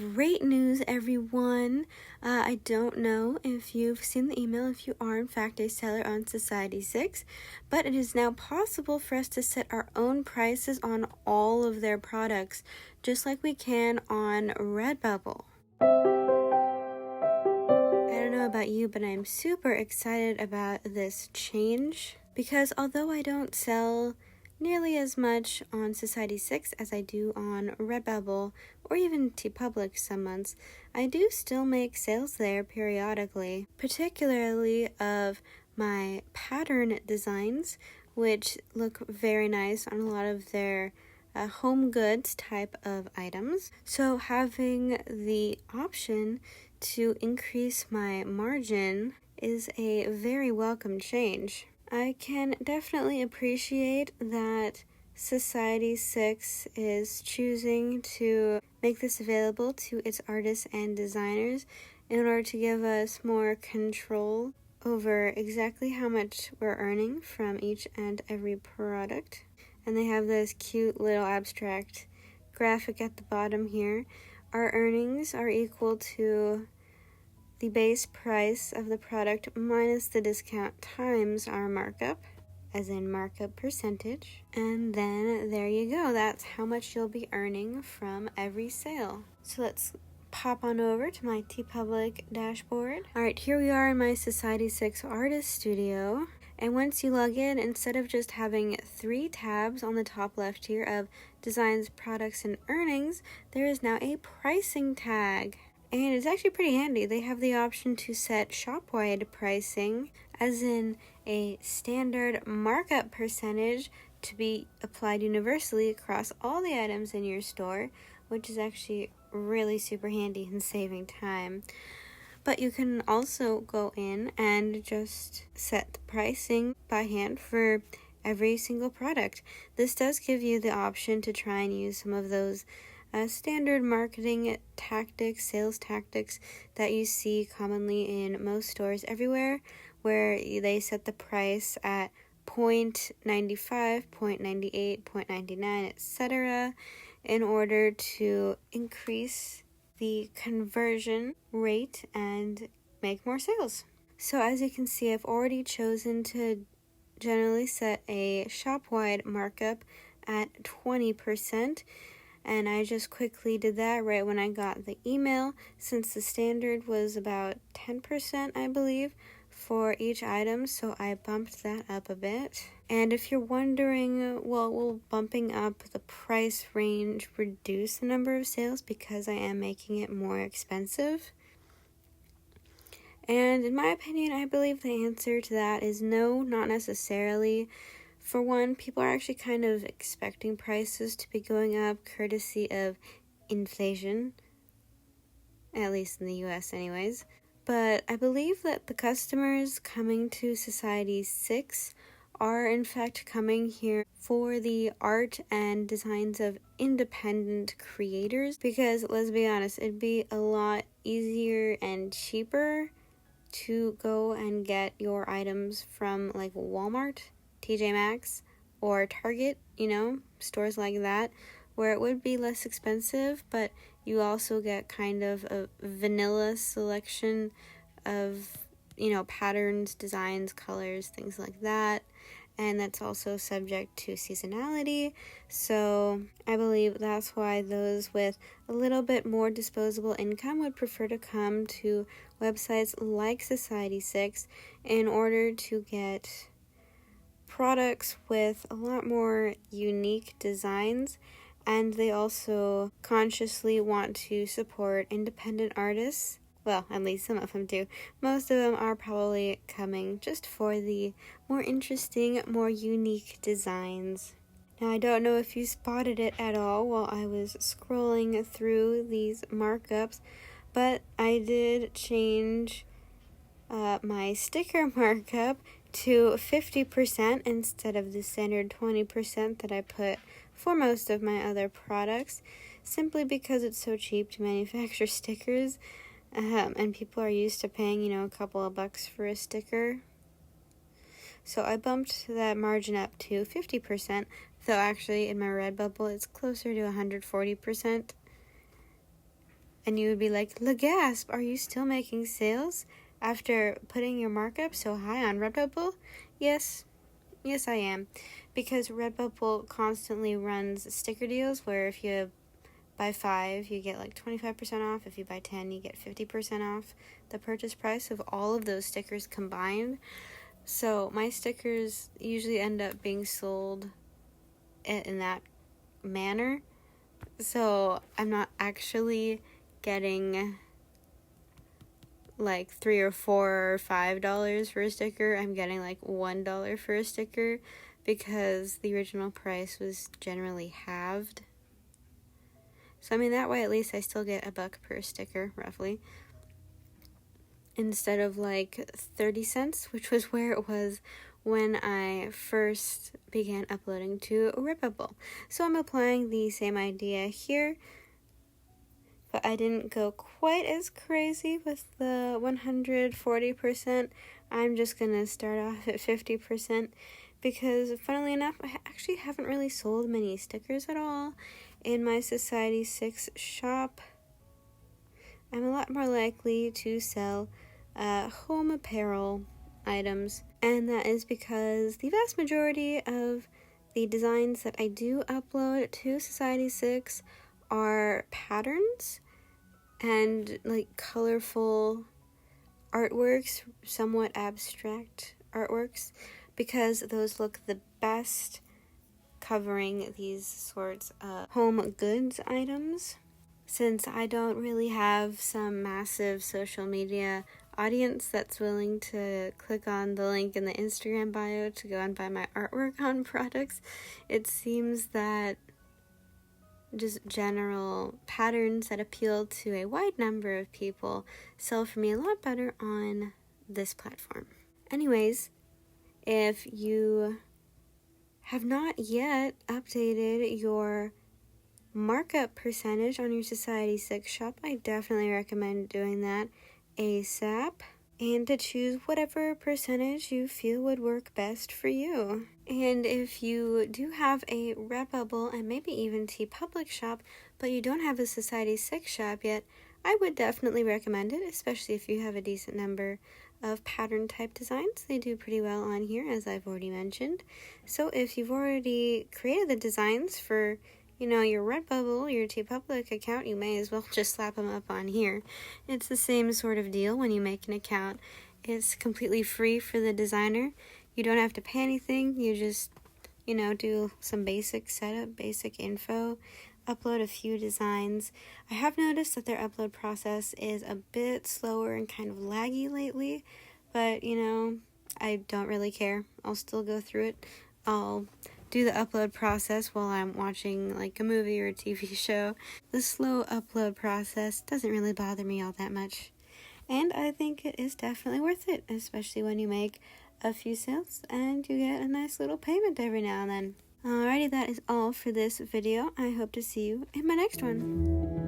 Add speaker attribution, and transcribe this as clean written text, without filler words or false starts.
Speaker 1: Great news, everyone. I don't know if you've seen the email, if you are in fact a seller on Society6, but it is now possible for us to set our own prices on all of their products, just like we can on Redbubble. I don't know about you, but I'm super excited about this change because although I don't sell nearly as much on Society6 as I do on Redbubble or even TeePublic some months, I do still make sales there periodically, particularly of my pattern designs, which look very nice on a lot of their home goods type of items. So having the option to increase my margin is a very welcome change. I can definitely appreciate that Society6 is choosing to make this available to its artists and designers in order to give us more control over exactly how much we're earning from each and every product. And they have this cute little abstract graphic at the bottom here. Our earnings are equal to the base price of the product minus the discount times our markup, as in markup percentage. And then there you go. That's how much you'll be earning from every sale. So let's pop on over to my TeePublic dashboard. Alright, here we are in my Society6 Artist Studio. And once you log in, instead of just having 3 tabs on the top left here of designs, products, and earnings, there is now a pricing tag. And it's actually pretty handy. They have the option to set shop-wide pricing, as in a standard markup percentage to be applied universally across all the items in your store, which is actually really super handy in saving time. But you can also go in and just set the pricing by hand for every single product. This does give you the option to try and use some of those standard marketing tactics, sales tactics that you see commonly in most stores everywhere, where they set the price at 0.95, 0.98, 0.99, etc. in order to increase the conversion rate and make more sales. So as you can see, I've already chosen to generally set a shop-wide markup at 20%. And I just quickly did that right when I got the email, since the standard was about 10%, I believe, for each item, so I bumped that up a bit. And if you're wondering, well, will bumping up the price range reduce the number of sales because I am making it more expensive? And in my opinion, I believe the answer to that is no, not necessarily. For one, people are actually kind of expecting prices to be going up courtesy of inflation, at least in the US anyways. But I believe that the customers coming to Society6 are in fact coming here for the art and designs of independent creators, because let's be honest, it'd be a lot easier and cheaper to go and get your items from like Walmart, TJ Maxx, or Target, stores like that, where it would be less expensive, but you also get kind of a vanilla selection of, patterns, designs, colors, things like that. And that's also subject to seasonality. So I believe that's why those with a little bit more disposable income would prefer to come to websites like Society6 in order to get products with a lot more unique designs. And they also consciously want to support independent artists. Well, at least some of them do. Most of them are probably coming just for the more interesting, more unique designs. Now, I don't know if you spotted it at all while I was scrolling through these markups, but I did change my sticker markup to 50% instead of the standard 20% that I put for most of my other products, simply because it's so cheap to manufacture stickers, and people are used to paying, a couple of bucks for a sticker. So I bumped that margin up to 50%, though actually in my Redbubble it's closer to 140%. And you would be like, "Legasp, are you still making sales after putting your markup so high on Redbubble?" Yes, I am. Because Redbubble constantly runs sticker deals where if you buy 5, you get like 25% off. If you buy 10, you get 50% off the purchase price of all of those stickers combined. So my stickers usually end up being sold in that manner. So I'm not actually getting like $3 or $4 or $5 for a sticker. I'm getting like $1 for a sticker because the original price was generally halved. So I mean, that way at least I still get $1 per sticker, roughly, instead of like 30 cents, which was where it was when I first began uploading to Redbubble. So I'm applying the same idea here, but I didn't go quite as crazy with the 140%. I'm just gonna start off at 50% because, funnily enough, I actually haven't really sold many stickers at all in my Society6 shop. I'm a lot more likely to sell home apparel items, and that is because the vast majority of the designs that I do upload to Society6 are patterns and like colorful artworks, somewhat abstract artworks, because those look the best covering these sorts of home goods items. Since I don't really have some massive social media audience that's willing to click on the link in the Instagram bio to go and buy my artwork on products, it seems that just general patterns that appeal to a wide number of people sell for me a lot better on this platform. Anyways, if you have not yet updated your markup percentage on your Society6 shop, I definitely recommend doing that ASAP, and to choose whatever percentage you feel would work best for you. And if you do have a Redbubble and maybe even TeePublic shop, but you don't have a Society6 shop yet, I would definitely recommend it, especially if you have a decent number of pattern type designs. They do pretty well on here, as I've already mentioned. So if you've already created the designs for your Redbubble, your TeePublic account, you may as well just slap them up on here. It's the same sort of deal when you make an account. It's completely free for the designer. You don't have to pay anything. You just, do some basic setup, basic info, upload a few designs. I have noticed that their upload process is a bit slower and kind of laggy lately, but, I don't really care. I'll still go through it. I'll do the upload process while I'm watching like a movie or a TV show. The slow upload process doesn't really bother me all that much, and I think it is definitely worth it, especially when you make a few sales and you get a nice little payment every now and then. Alrighty, that is all for this video. I hope to see you in my next one.